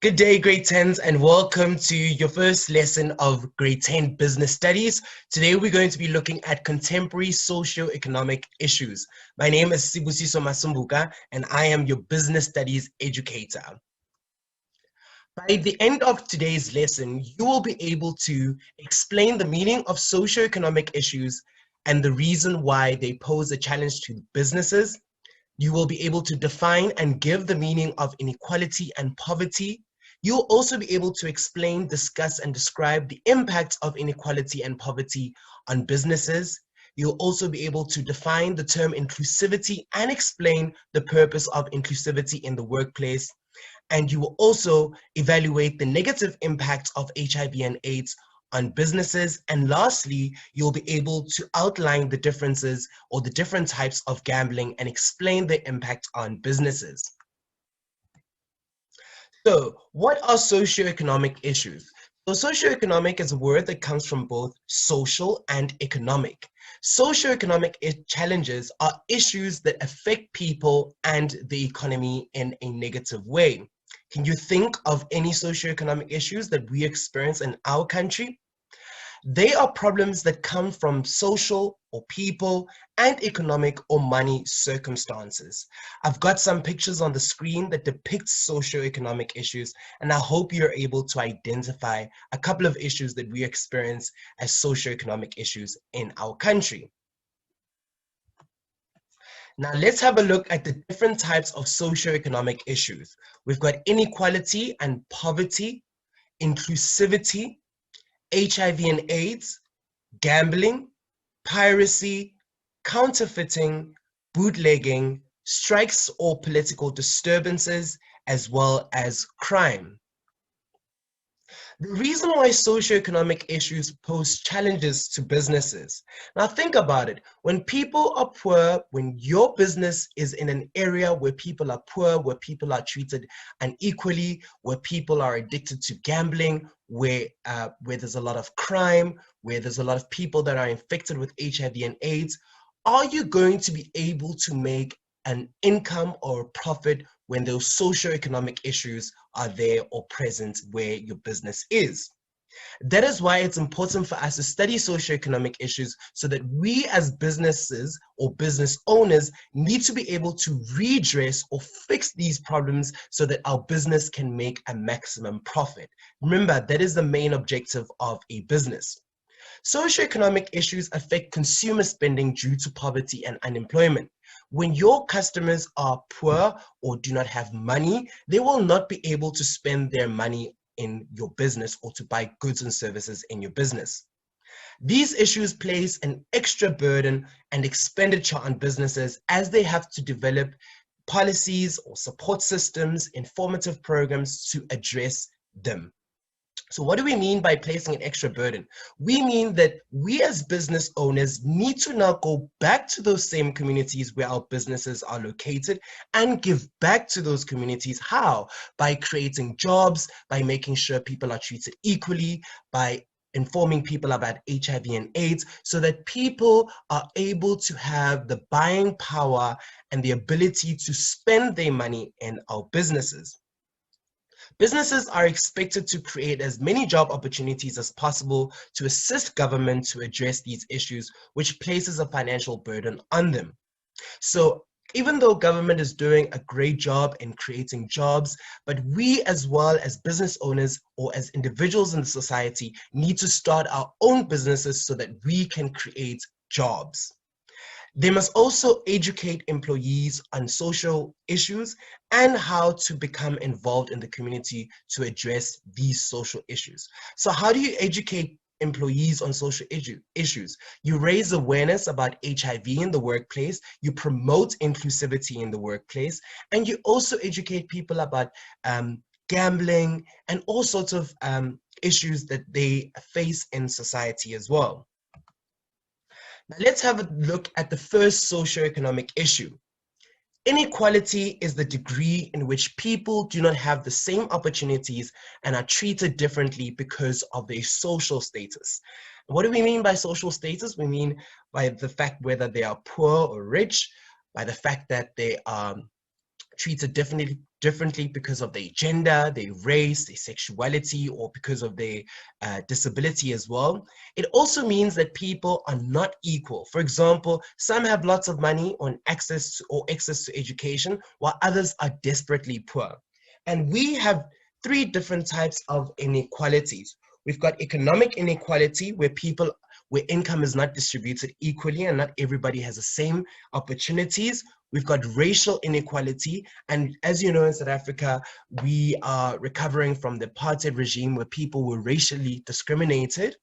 Good day, grade 10s, and welcome to your first lesson of grade 10 business studies. Today, we're going to be looking at contemporary socio-economic issues. My name is Sibusiso Masumbuka, and I am your business studies educator. By the end of today's lesson, you will be able to explain the meaning of socio-economic issues and the reason why they pose a challenge to businesses. You will be able to define and give the meaning of inequality and poverty. You'll also be able to explain, discuss, and describe the impacts of inequality and poverty on businesses. You'll also be able to define the term inclusivity and explain the purpose of inclusivity in the workplace. And you will also evaluate the negative impacts of HIV and AIDS on businesses. And lastly, you'll be able to outline the differences or the different types of gambling and explain the impact on businesses. So, what are socioeconomic issues? So, socioeconomic is a word that comes from both social and economic. Socioeconomic challenges are issues that affect people and the economy in a negative way. Can you think of any socioeconomic issues that we experience in our country? They are problems that come from social or people and economic or money circumstances. I've got some pictures on the screen that depict socioeconomic issues, and I hope you're able to identify a couple of issues that we experience as socioeconomic issues in our country. Now let's have a look at the different types of socioeconomic issues. We've got inequality and poverty, inclusivity, HIV and AIDS, gambling, piracy, counterfeiting, bootlegging, strikes or political disturbances, as well as crime. The reason why socioeconomic issues pose challenges to businesses. Now think about it. When people are poor, when your business is in an area where people are poor, where people are treated unequally, where people are addicted to gambling, where there's a lot of crime, where there's a lot of people that are infected with HIV and AIDS, are you going to be able to make an income or a profit when those socioeconomic issues are there or present where your business is? That is why it's important for us to study socioeconomic issues so that we as businesses or business owners need to be able to redress or fix these problems so that our business can make a maximum profit. Remember, that is the main objective of a business. Socioeconomic issues affect consumer spending due to poverty and unemployment. When your customers are poor or do not have money, they will not be able to spend their money in your business or to buy goods and services in your business. These issues place an extra burden and expenditure on businesses as they have to develop policies or support systems, informative programs to address them. So what do we mean by placing an extra burden? We mean that we as business owners need to now go back to those same communities where our businesses are located and give back to those communities. How? By creating jobs, by making sure people are treated equally, by informing people about HIV and AIDS so that people are able to have the buying power and the ability to spend their money in our businesses. Businesses are expected to create as many job opportunities as possible to assist government to address these issues, which places a financial burden on them. So even though government is doing a great job in creating jobs, but we as well as business owners or as individuals in the society need to start our own businesses so that we can create jobs. They must also educate employees on social issues and how to become involved in the community to address these social issues. So how do you educate employees on social issues? You raise awareness about HIV in the workplace, you promote inclusivity in the workplace, and you also educate people about gambling and all sorts of issues that they face in society as well. Now let's have a look at the first socioeconomic issue. Inequality is the degree in which people do not have the same opportunities and are treated differently because of their social status. What do we mean by social status? We mean by the fact whether they are poor or rich, by the fact that they are treated differently because of their gender, their race, their sexuality, or because of their disability as well. It also means that people are not equal. For example, some have lots of money on access to education, while others are desperately poor. And we have three different types of inequalities. We've got economic inequality, where income is not distributed equally and not everybody has the same opportunities. We've got racial inequality, and as you know, in South Africa, we are recovering from the apartheid regime where people were racially discriminated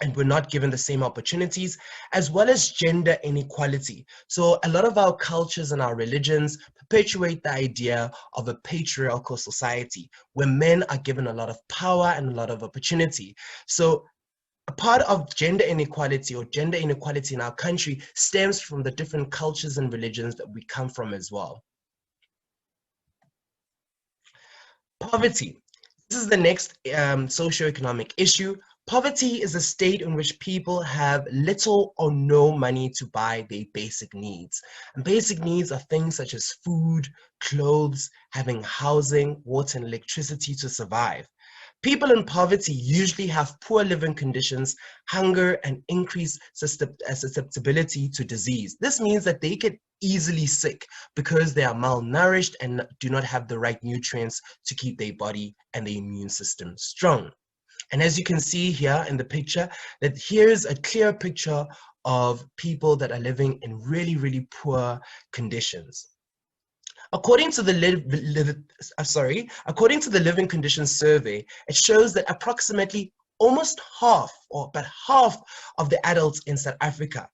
and we're not given the same opportunities, as well as gender inequality. So a lot of our cultures and our religions perpetuate the idea of a patriarchal society where men are given a lot of power and a lot of opportunity. So a part of gender inequality or gender inequality in our country stems from the different cultures and religions that we come from as well. Poverty. This is the next socioeconomic issue. Poverty is a state in which people have little or no money to buy their basic needs. And basic needs are things such as food, clothes, having housing, water, and electricity to survive. People in poverty usually have poor living conditions, hunger, and increased susceptibility to disease. This means that they get easily sick because they are malnourished and do not have the right nutrients to keep their body and their immune system strong. And as you can see here in the picture, that here's a clear picture of people that are living in really, really poor conditions. According to the Living Conditions Survey, it shows that approximately almost half, or about half of the adults in South Africa,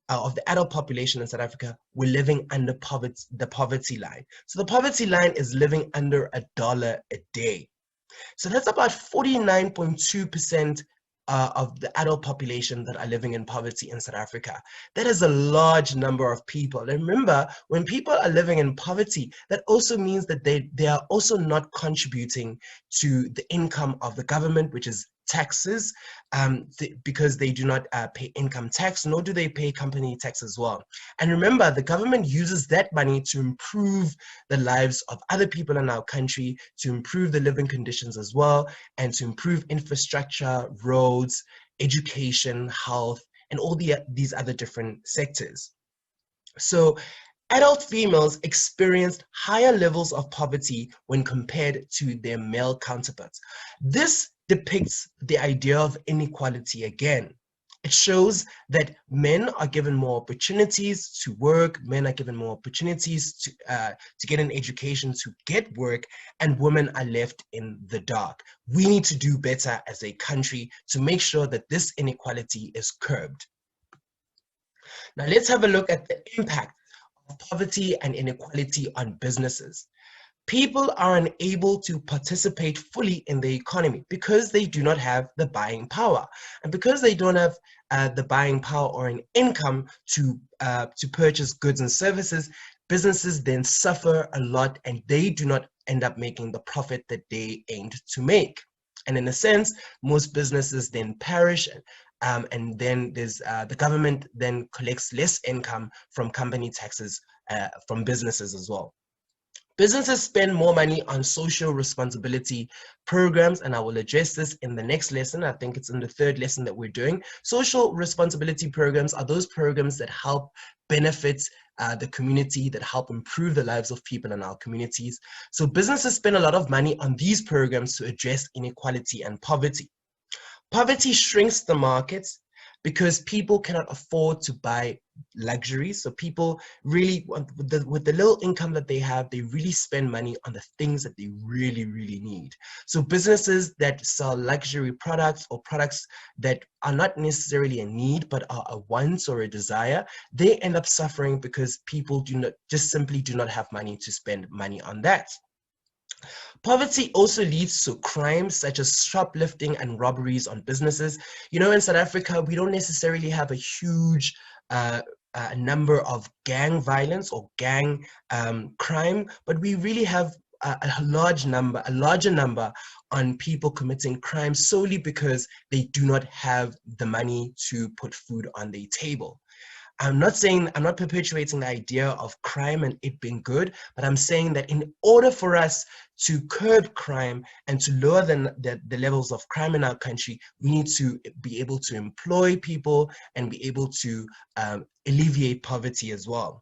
of the adult population in South Africa, were living under the poverty line. So the poverty line is living under $1 a day. So that's about 49.2% of the adult population that are living in poverty in South Africa. That is a large number of people. And remember, when people are living in poverty, that also means that they are also not contributing to the income of the government, which is taxes, because they do not pay income tax, nor do they pay company tax as well. And remember, the government uses that money to improve the lives of other people in our country, to improve the living conditions as well, and to improve infrastructure, roads, education, health, and all these other different sectors. So adult females experienced higher levels of poverty when compared to their male counterparts. This depicts the idea of inequality again. It shows that men are given more opportunities to work, men are given more opportunities to get an education, to get work, and women are left in the dark. We need to do better as a country to make sure that this inequality is curbed. Now let's have a look at the impact of poverty and inequality on businesses. People are unable to participate fully in the economy because they do not have the buying power. And because they don't have the buying power or an income to purchase goods and services, businesses then suffer a lot and they do not end up making the profit that they aimed to make. And in a sense, most businesses then perish, and then there's the government then collects less income from company taxes from businesses as well. Businesses spend more money on social responsibility programs, and I will address this in the next lesson. I think it's in the third lesson that we're doing. Social responsibility programs are those programs that help benefit the community, that help improve the lives of people in our communities. So businesses spend a lot of money on these programs to address inequality and poverty. Poverty shrinks the markets because people cannot afford to buy luxuries. So people really, with the little income that they have, they really spend money on the things that they really, really need. So businesses that sell luxury products or products that are not necessarily a need, but are a want or a desire, they end up suffering because people simply do not have money to spend money on that. Poverty also leads to crimes such as shoplifting and robberies on businesses. You know, in South Africa, we don't necessarily have a huge number of gang violence or gang crime, but we really have a larger number on people committing crimes solely because they do not have the money to put food on their table. I'm not perpetuating the idea of crime and it being good, but I'm saying that in order for us to curb crime and to lower the levels of crime in our country, we need to be able to employ people and be able to alleviate poverty as well.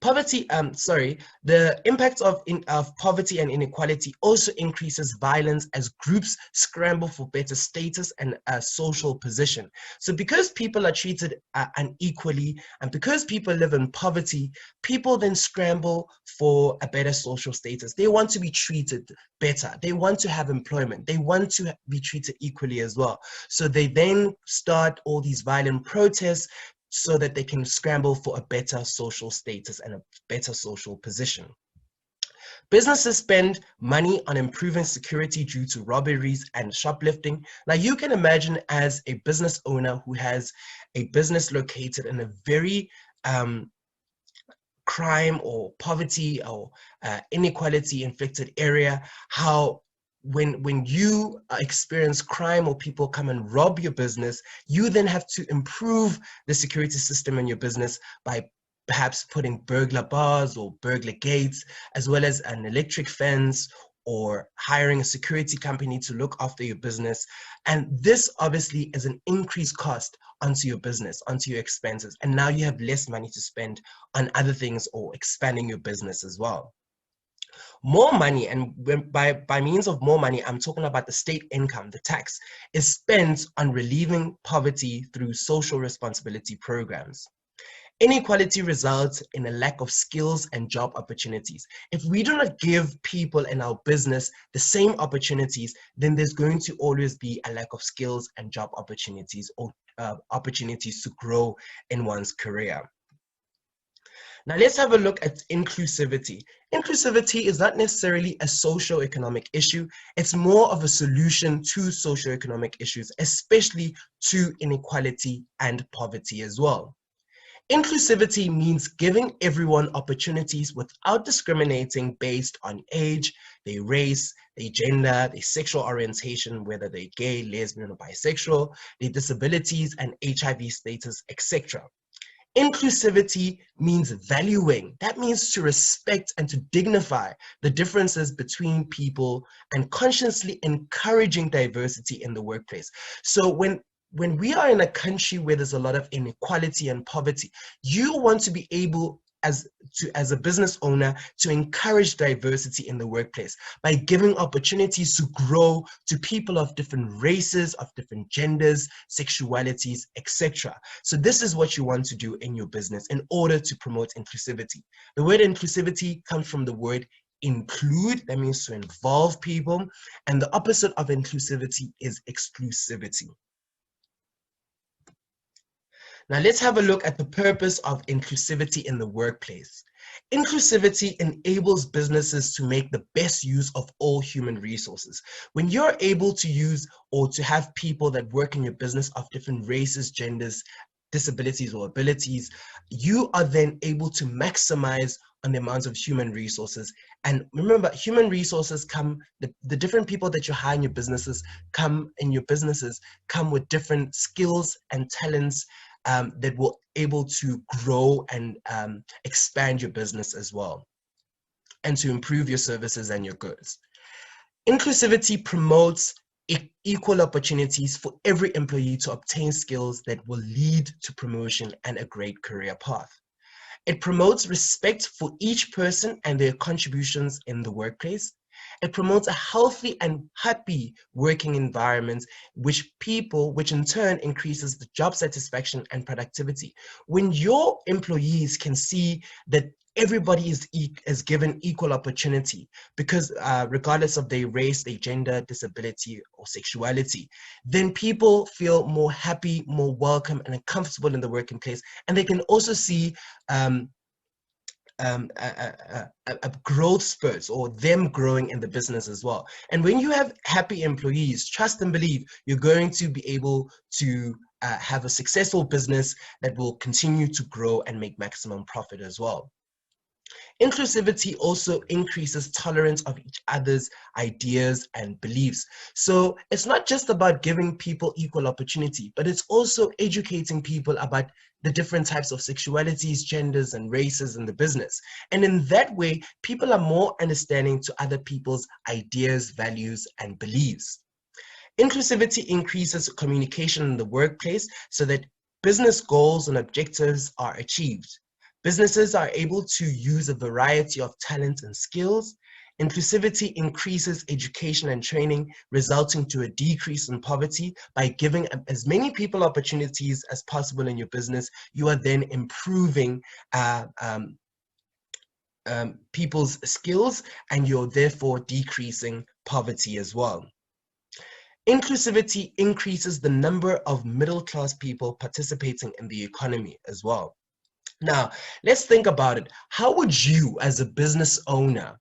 The impact of poverty and inequality also increases violence as groups scramble for better status and a social position. So because people are treated unequally and because people live in poverty, people then scramble for a better social status. They want to be treated better. They want to have employment. They want to be treated equally as well. So they then start all these violent protests so that they can scramble for a better social status and a better social position. Businesses spend money on improving security due to robberies and shoplifting. Now you can imagine as a business owner who has a business located in a very crime or poverty or inequality inflicted area, how when you experience crime or people come and rob your business, you then have to improve the security system in your business by perhaps putting burglar bars or burglar gates, as well as an electric fence, or hiring a security company to look after your business. And this obviously is an increased cost onto your business, onto your expenses. And now you have less money to spend on other things or expanding your business as well. More money, and by means of more money, I'm talking about the state income, the tax, is spent on relieving poverty through social responsibility programs. Inequality results in a lack of skills and job opportunities. If we do not give people in our business the same opportunities, then there's going to always be a lack of skills and job opportunities, or opportunities to grow in one's career. Now let's have a look at inclusivity. Inclusivity is not necessarily a socio-economic issue. It's more of a solution to socio-economic issues, especially to inequality and poverty as well. Inclusivity means giving everyone opportunities without discriminating based on age, their race, their gender, their sexual orientation, whether they're gay, lesbian, or bisexual, their disabilities and HIV status, etc. Inclusivity means valuing. That means to respect and to dignify the differences between people and consciously encouraging diversity in the workplace. So when we are in a country where there's a lot of inequality and poverty, you want to be able as a business owner to encourage diversity in the workplace by giving opportunities to grow to people of different races, of different genders, sexualities, etc. So this is what you want to do in your business in order to promote inclusivity. The word inclusivity comes from the word include, that means to involve people, and the opposite of inclusivity is exclusivity. Now let's have a look at the purpose of inclusivity in the workplace. Inclusivity enables businesses to make the best use of all human resources. When you're able to use or to have people that work in your business of different races, genders, disabilities, or abilities, you are then able to maximize on the amount of human resources. And remember, human resources come, the different people that you hire in your businesses come with different skills and talents that will able to grow and expand your business as well, and to improve your services and your goods. Inclusivity promotes equal opportunities for every employee to obtain skills that will lead to promotion and a great career path. It promotes respect for each person and their contributions in the workplace. It promotes a healthy and happy working environment, which in turn increases the job satisfaction and productivity. When your employees can see that everybody is given equal opportunity, because regardless of their race, their gender, disability, or sexuality, then people feel more happy, more welcome, and comfortable in the working place. And they can also see a growth spurt, or them growing in the business as well. And when you have happy employees, trust and believe you're going to be able to have a successful business that will continue to grow and make maximum profit as well. Inclusivity also increases tolerance of each other's ideas and beliefs. So it's not just about giving people equal opportunity, but it's also educating people about the different types of sexualities, genders, and races in the business. And in that way, people are more understanding to other people's ideas, values, and beliefs. Inclusivity increases communication in the workplace so that business goals and objectives are achieved. Businesses are able to use a variety of talents and skills. Inclusivity increases education and training, resulting to a decrease in poverty. By giving as many people opportunities as possible in your business, you are then improving people's skills, and you're therefore decreasing poverty as well. Inclusivity increases the number of middle-class people participating in the economy as well. Now, let's think about it. How would you, as a business owner,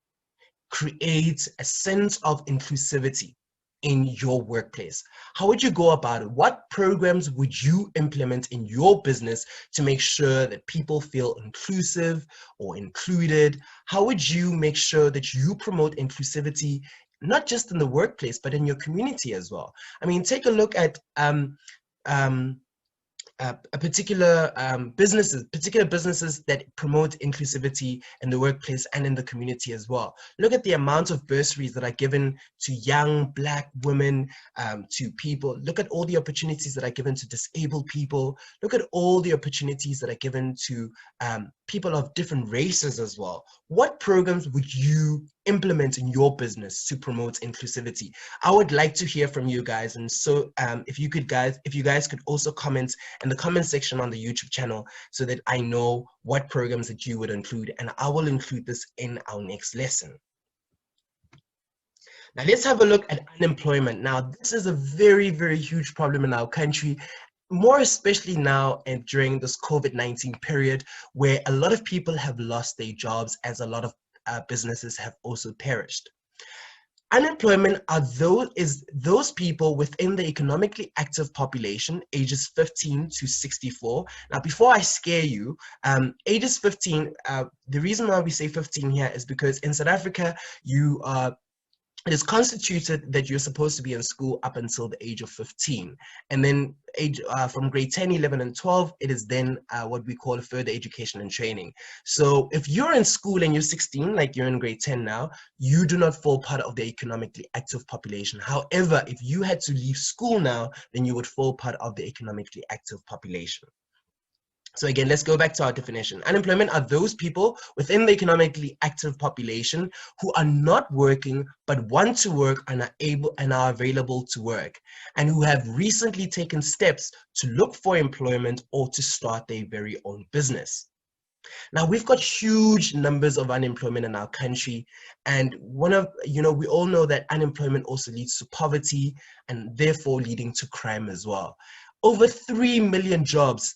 create a sense of inclusivity in your workplace? How would you go about it? What programs would you implement in your business to make sure that people feel inclusive or included? How would you make sure that you promote inclusivity, not just in the workplace, but in your community as well? I mean, take a look at um, particular businesses that promote inclusivity in the workplace and in the community as well. Look at the amount of bursaries that are given to young Black women, to people. Look at all the opportunities that are given to disabled people. Look at all the opportunities that are given to people of different races as well. What programs would you implement in your business to promote inclusivity? I would like to hear from you guys, and so if you guys could also comment in the comment section on the YouTube channel so that I know what programs that you would include, and I will include this in our next lesson. Now let's have a look at unemployment. Now this is a very, very huge problem in our country, more especially now and during this COVID-19 period, where a lot of people have lost their jobs as a lot of businesses have also perished. Unemployment are those people within the economically active population, ages 15 to 64. Now, before I scare you, ages 15, the reason why we say 15 here is because in South Africa, it is constituted that you're supposed to be in school up until the age of 15. And then from grade 10, 11, and 12, it is then what we call further education and training. So if you're in school and you're 16, like you're in grade 10 now, you do not fall part of the economically active population. However, if you had to leave school now, then you would fall part of the economically active population. So again, let's go back to our definition. Unemployment are those people within the economically active population who are not working but want to work and are able and are available to work, and who have recently taken steps to look for employment or to start their very own business. Now, we've got huge numbers of unemployment in our country, and we all know that unemployment also leads to poverty and therefore leading to crime as well. Over 3 million jobs,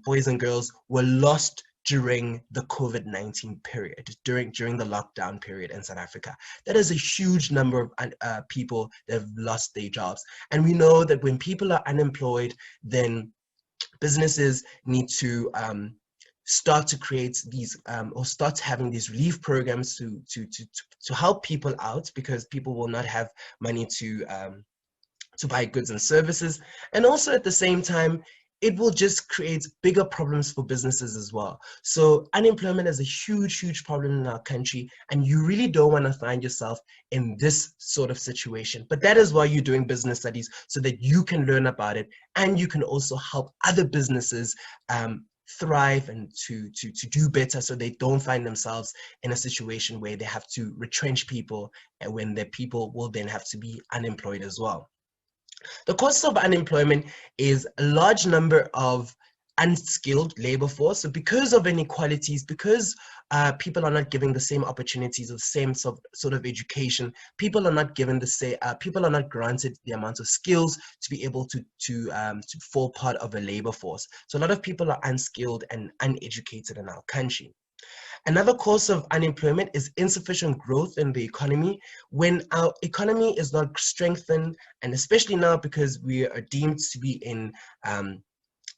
boys and girls, were lost during the COVID-19 period, during the lockdown period in South Africa. That is a huge number of people that have lost their jobs. And we know that when people are unemployed, then businesses need to start to create these or start having these relief programs to help people out, because people will not have money to buy goods and services. And also at the same time, it will just create bigger problems for businesses as well. So unemployment is a huge, huge problem in our country, and you really don't want to find yourself in this sort of situation. But that is why you're doing business studies, so that you can learn about it, and you can also help other businesses thrive and to do better, so they don't find themselves in a situation where they have to retrench people, and when their people will then have to be unemployed as well. The causes of unemployment is a large number of unskilled labor force. So because of inequalities, because people are not given the same opportunities or the same sort of education, people are not given the same, people are not granted the amount of skills to be able to fall part of a labor force. So a lot of people are unskilled and uneducated in our country. Another cause of unemployment is insufficient growth in the economy. When our economy is not strengthened, and especially now because we are deemed to be in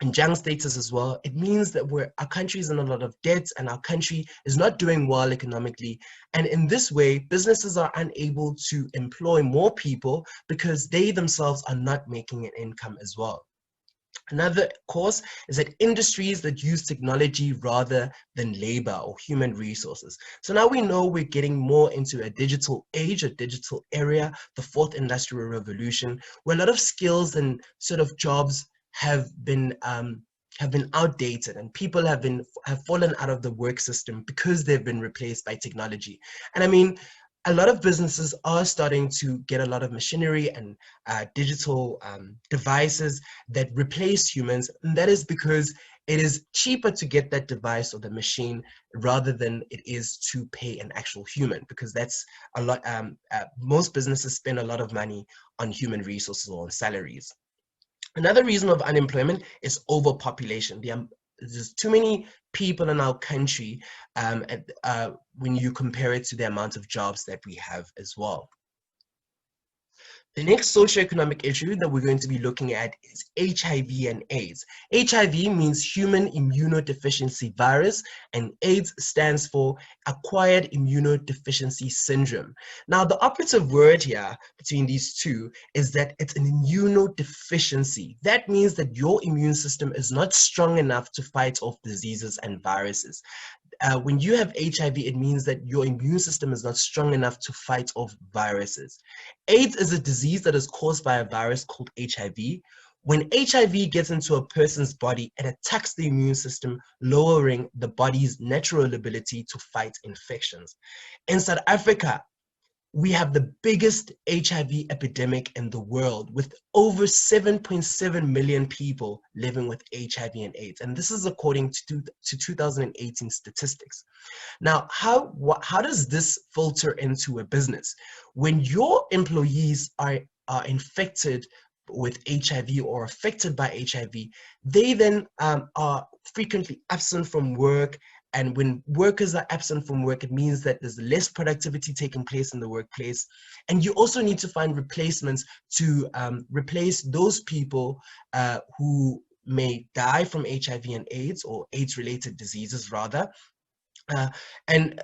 and young status as well, it means that our country is in a lot of debt and our country is not doing well economically. And in this way, businesses are unable to employ more people because they themselves are not making an income as well. Another cause is that industries that use technology rather than labor or human resources. So now we know we're getting more into a digital age, a digital area, the fourth industrial revolution, where a lot of skills and sort of jobs have been outdated, and people have fallen out of the work system because they've been replaced by technology. And I mean, a lot of businesses are starting to get a lot of machinery and digital devices that replace humans, and that is because it is cheaper to get that device or the machine rather than it is to pay an actual human, because that's a lot. Most businesses spend a lot of money on human resources or on salaries. Another reason of unemployment is overpopulation. There's too many people in our country when you compare it to the amount of jobs that we have as well. The next socioeconomic issue that we're going to be looking at is HIV and AIDS. HIV means human immunodeficiency virus, and AIDS stands for acquired immunodeficiency syndrome. Now, the operative word here between these two is that it's an immunodeficiency. That means that your immune system is not strong enough to fight off diseases and viruses. When you have HIV, it means that your immune system is not strong enough to fight off viruses. AIDS is a disease that is caused by a virus called HIV. When HIV gets into a person's body, it attacks the immune system, lowering the body's natural ability to fight infections. In South Africa, we have the biggest HIV epidemic in the world, with over 7.7 million people living with HIV and AIDS. And this is according to 2018 statistics. Now, how does this filter into a business? When your employees are infected with HIV or affected by HIV, they then are frequently absent from work. And when workers are absent from work, it means that there's less productivity taking place in the workplace. And you also need to find replacements to replace those people who may die from HIV and AIDS, or AIDS-related diseases rather. And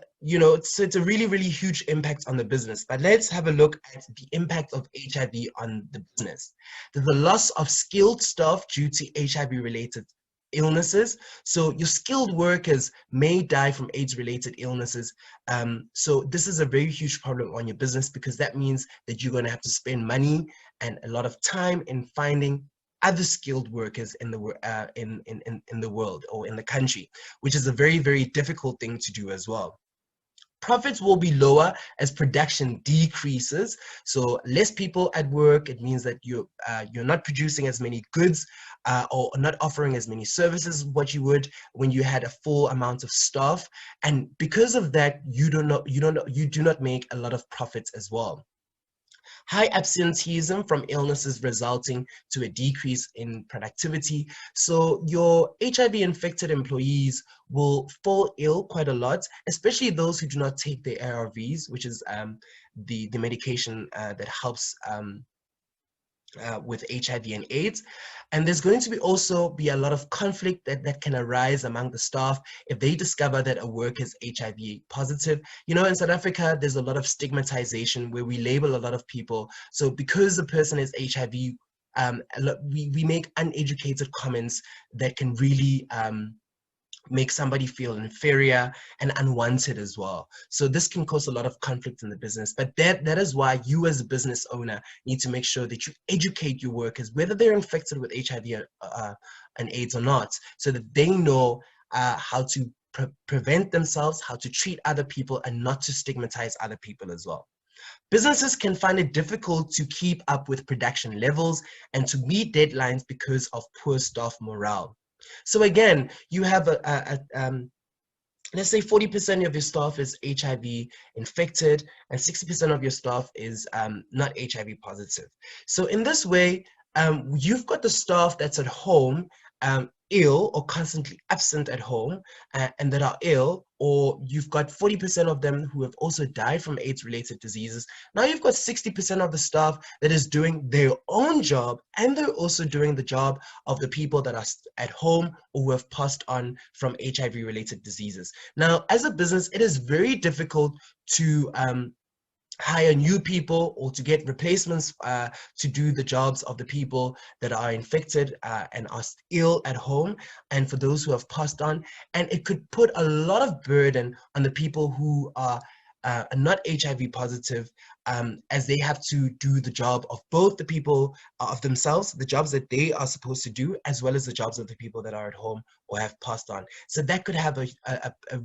so it's a really, really huge impact on the business. But let's have a look at the impact of HIV on the business. There's a loss of skilled staff due to HIV-related illnesses. So your skilled workers may die from AIDS-related illnesses. So this is a very huge problem on your business, because that means that you're going to have to spend money and a lot of time in finding other skilled workers in the world or in the country, which is a very, very difficult thing to do as well. Profits will be lower as production decreases. So less people at work, it means that you're not producing as many goods or not offering as many services what you would when you had a full amount of staff. And because of that, you do not make a lot of profits as well. High absenteeism from illnesses resulting to a decrease in productivity. So your HIV infected employees will fall ill quite a lot, especially those who do not take the ARVs, which is the medication that helps with HIV and AIDS. And there's going to also be a lot of conflict that can arise among the staff if they discover that a worker is HIV positive. In South Africa, there's a lot of stigmatization where we label a lot of people. So because the person is HIV, we make uneducated comments that can really make somebody feel inferior and unwanted as well. So this can cause a lot of conflict in the business. But that is why you as a business owner need to make sure that you educate your workers, whether they're infected with HIV and AIDS or not, so that they know how to prevent themselves, how to treat other people, and not to stigmatize other people as well. Businesses can find it difficult to keep up with production levels and to meet deadlines because of poor staff morale. So again, you have let's say 40% of your staff is HIV infected and 60% of your staff is not HIV positive. So in this way, you've got the staff that's at home ill or constantly absent at home and that are ill, or you've got 40% of them who have also died from AIDS-related diseases. Now you've got 60% of the staff that is doing their own job, and they're also doing the job of the people that are at home or who have passed on from HIV-related diseases. Now, as a business, it is very difficult to hire new people or to get replacements to do the jobs of the people that are infected and are ill at home, and for those who have passed on. And it could put a lot of burden on the people who are not HIV positive, as they have to do the job of both the people of themselves, the jobs that they are supposed to do, as well as the jobs of the people that are at home or have passed on. So that could have a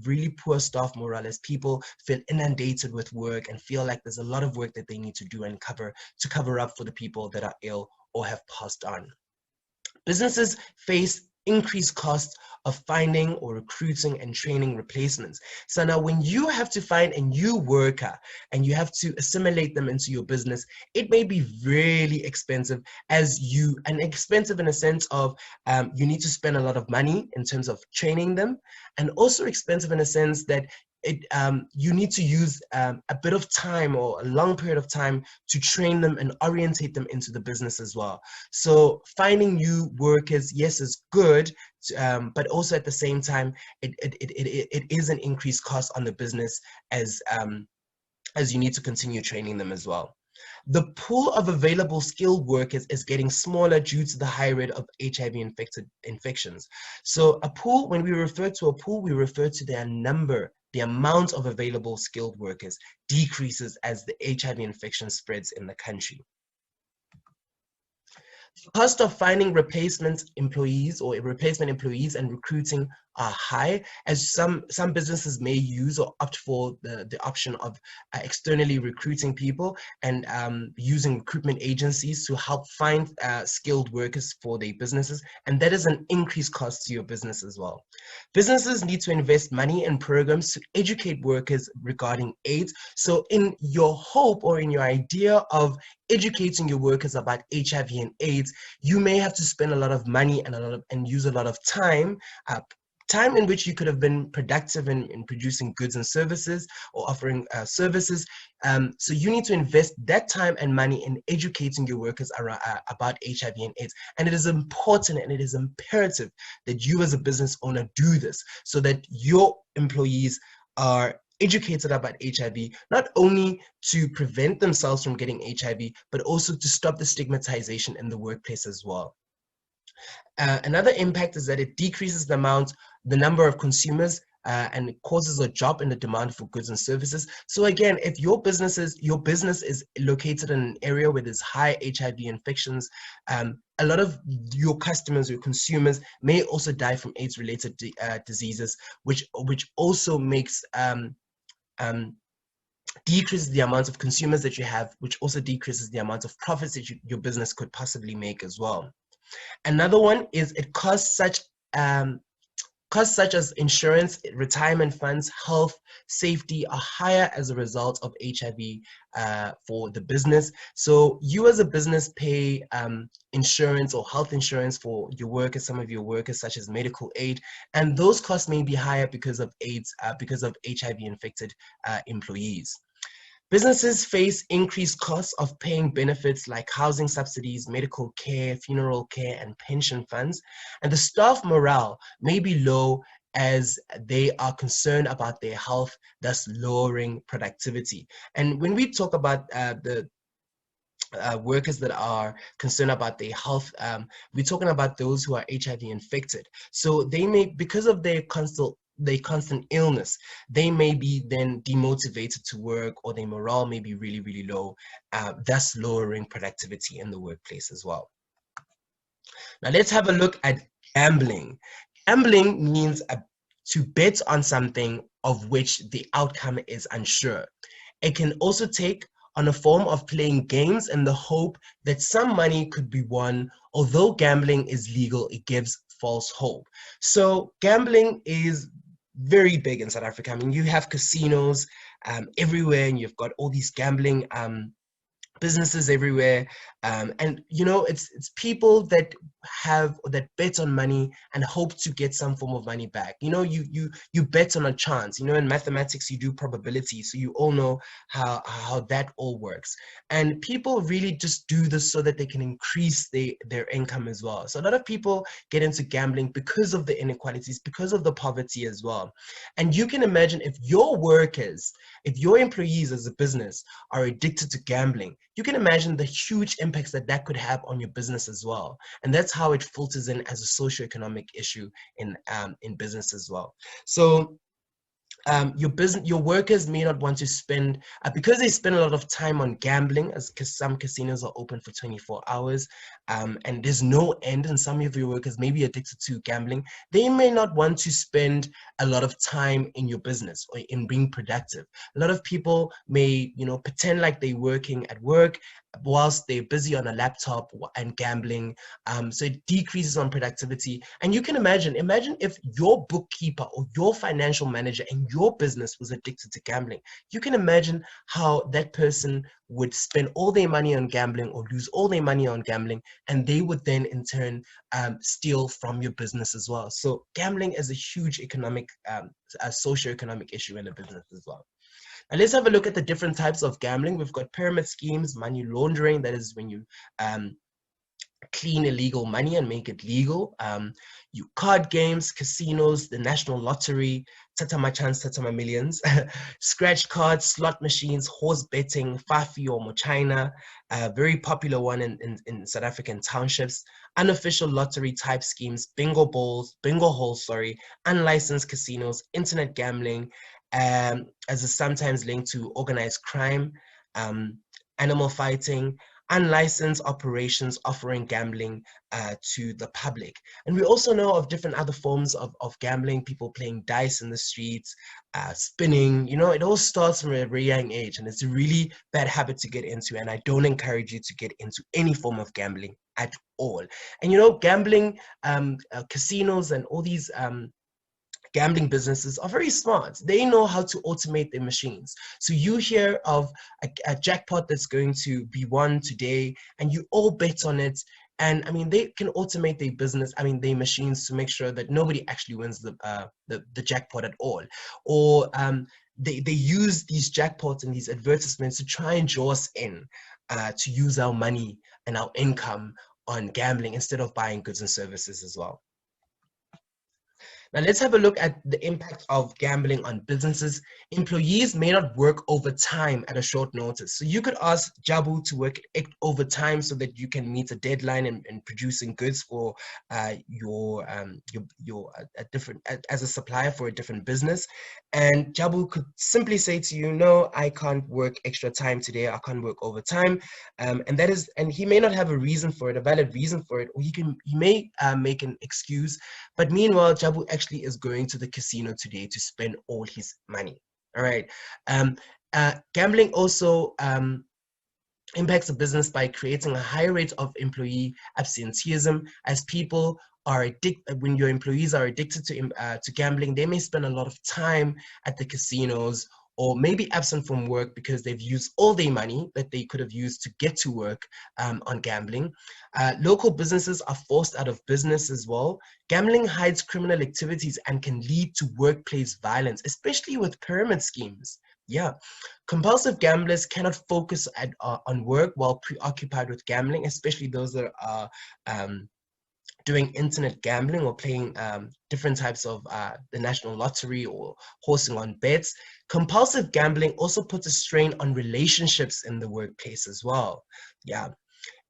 really poor staff morale, as people feel inundated with work and feel like there's a lot of work that they need to do and cover up for the people that are ill or have passed on. Businesses face increased costs of finding or recruiting and training replacements. So now when you have to find a new worker and you have to assimilate them into your business, it may be really expensive, and expensive in a sense of you need to spend a lot of money in terms of training them, and also expensive in a sense that you need to use a bit of time or a long period of time to train them and orientate them into the business as well. So finding new workers, yes, is good, but also at the same time, it is an increased cost on the business as you need to continue training them as well. The pool of available skilled workers is getting smaller due to the high rate of HIV infections. So a pool, when we refer to a pool, we refer to their number. The amount of available skilled workers decreases as the HIV infection spreads in the country. The cost of finding replacement employees and recruiting are high, as some businesses may use or opt for the option of externally recruiting people and using recruitment agencies to help find skilled workers for their businesses, and that is an increased cost to your business as well. Businesses need to invest money in programs to educate workers regarding AIDS. So in your hope or in your idea of educating your workers about HIV and AIDS, you may have to spend a lot of money and use a lot of time, time in which you could have been productive in producing goods and services or offering services. So you need to invest that time and money in educating your workers about HIV and AIDS. And it is important and it is imperative that you as a business owner do this so that your employees are educated about HIV, not only to prevent themselves from getting HIV, but also to stop the stigmatization in the workplace as well. Another impact is that it decreases the number of consumers, and it causes a drop in the demand for goods and services. So again, if your business is located in an area where there's high HIV infections, a lot of your customers, your consumers, may also die from AIDS-related diseases, which also makes decreases the amount of consumers that you have, which also decreases the amount of profits that your business could possibly make as well. Another one is it costs such as insurance, retirement funds, health, safety are higher as a result of HIV for the business. So you as a business pay insurance or health insurance for your workers, some of your workers, such as medical aid, and those costs may be higher because of AIDS, because of HIV infected employees. Businesses face increased costs of paying benefits like housing subsidies, medical care, funeral care, and pension funds. And the staff morale may be low as they are concerned about their health, thus lowering productivity. And when we talk about the workers that are concerned about their health, we're talking about those who are HIV infected. So they may, because of their constant illness, they may be then demotivated to work, or their morale may be really, really low, thus lowering productivity in the workplace as well. Now let's have a look at gambling. Gambling means to bet on something of which the outcome is unsure. It can also take on a form of playing games in the hope that some money could be won. Although gambling is legal, it gives false hope. So gambling is very big in South Africa. I mean, you have casinos everywhere, and you've got all these gambling businesses everywhere, and you know, it's people that have that bet on money and hope to get some form of money back. You know, you bet on a chance. You know, in mathematics you do probability, so you all know how that all works. And people really just do this so that they can increase their income as well. So a lot of people get into gambling because of the inequalities, because of the poverty as well. And you can imagine, if your workers, if your employees as a business are addicted to gambling, you can imagine the huge impacts that that could have on your business as well. And that's how it filters in as a socioeconomic issue in business as well. So your workers may not want to spend, because they spend a lot of time on gambling, as because some casinos are open for 24 hours, and there's no end, and some of your workers may be addicted to gambling. They may not want to spend a lot of time in your business or in being productive. A lot of people may, you know, pretend like they're working at work whilst they're busy on a laptop and gambling. So it decreases on productivity. And you can imagine if your bookkeeper or your financial manager in your business was addicted to gambling. You can imagine how that person would spend all their money on gambling or lose all their money on gambling, and they would then in turn steal from your business as well. So gambling is a huge economic, a socioeconomic issue in a business as well. And let's have a look at the different types of gambling. We've got pyramid schemes, money laundering, that is when you clean illegal money and make it legal. You card games, casinos, the national lottery, Tata My Chance, Tata My Millions, scratch cards, slot machines, horse betting, Fafi or Mochina, a very popular one in South African townships, unofficial lottery type schemes, bingo halls, sorry, unlicensed casinos, internet gambling, as is sometimes linked to organized crime, animal fighting, unlicensed operations offering gambling to the public. And we also know of different other forms of gambling, people playing dice in the streets, spinning. You know, it all starts from a very young age, and it's a really bad habit to get into, and I don't encourage you to get into any form of gambling at all. And you know, gambling, casinos and all these gambling businesses are very smart. They know how to automate their machines. So you hear of a jackpot that's going to be won today, and you all bet on it. And I mean, they can automate their business, I mean, their machines, to make sure that nobody actually wins the jackpot at all. Or they use these jackpots and these advertisements to try and draw us in to use our money and our income on gambling instead of buying goods and services as well. Now let's have a look at the impact of gambling on businesses. Employees may not work overtime at a short notice. So you could ask Jabu to work overtime so that you can meet a deadline and producing goods for your a different, as a supplier for a different business. And Jabu could simply say to you, no, I can't work extra time today. I can't work overtime. And he may not have a reason for it, a valid reason for it, or he may make an excuse. But meanwhile, Jabu actually is going to the casino today to spend all his money. All right. Gambling also impacts a business by creating a high rate of employee absenteeism, as people are addicted. When your employees are addicted to gambling, they may spend a lot of time at the casinos, or maybe absent from work because they've used all their money that they could have used to get to work on gambling. Local businesses are forced out of business as well. Gambling hides criminal activities and can lead to workplace violence, especially with pyramid schemes. Yeah, compulsive gamblers cannot focus on work while preoccupied with gambling, especially those that are doing internet gambling or playing different types of the national lottery or horsing on bets. Compulsive gambling also puts a strain on relationships in the workplace as well. Yeah,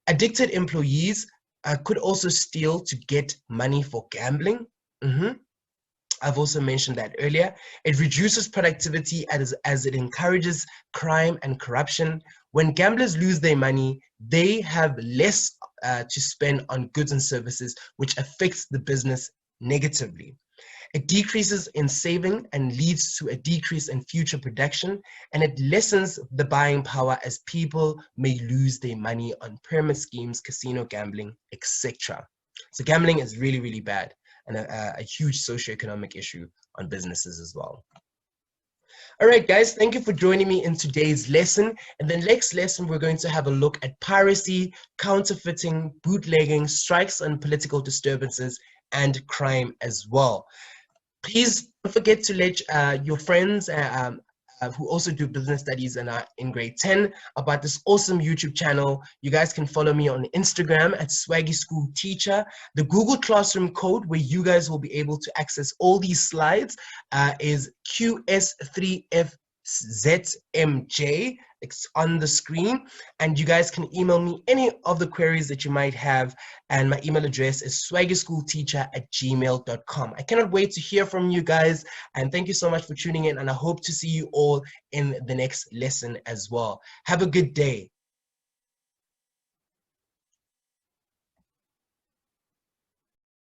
addicted employees could also steal to get money for gambling. I've also mentioned that earlier. It reduces productivity as it encourages crime and corruption. When gamblers lose their money, they have less to spend on goods and services, which affects the business negatively. It decreases in saving and leads to a decrease in future production, and it lessens the buying power as people may lose their money on pyramid schemes, casino gambling, etc. So gambling is really, really bad, and a huge socioeconomic issue on businesses as well. All right, guys, thank you for joining me in today's lesson. In the next lesson, we're going to have a look at piracy, counterfeiting, bootlegging, strikes and political disturbances, and crime as well. Please don't forget to let your friends who also do business studies and are in grade 10 about this awesome YouTube channel. You guys can follow me on Instagram at Swaggy School Teacher. The Google Classroom code where you guys will be able to access all these slides is QS3FZMJ. It's on the screen, and you guys can email me any of the queries that you might have, and my email address is swaggyschoolteacher@gmail.com. I cannot wait to hear from you guys, and thank you so much for tuning in, and I hope to see you all in the next lesson as well. Have a good day.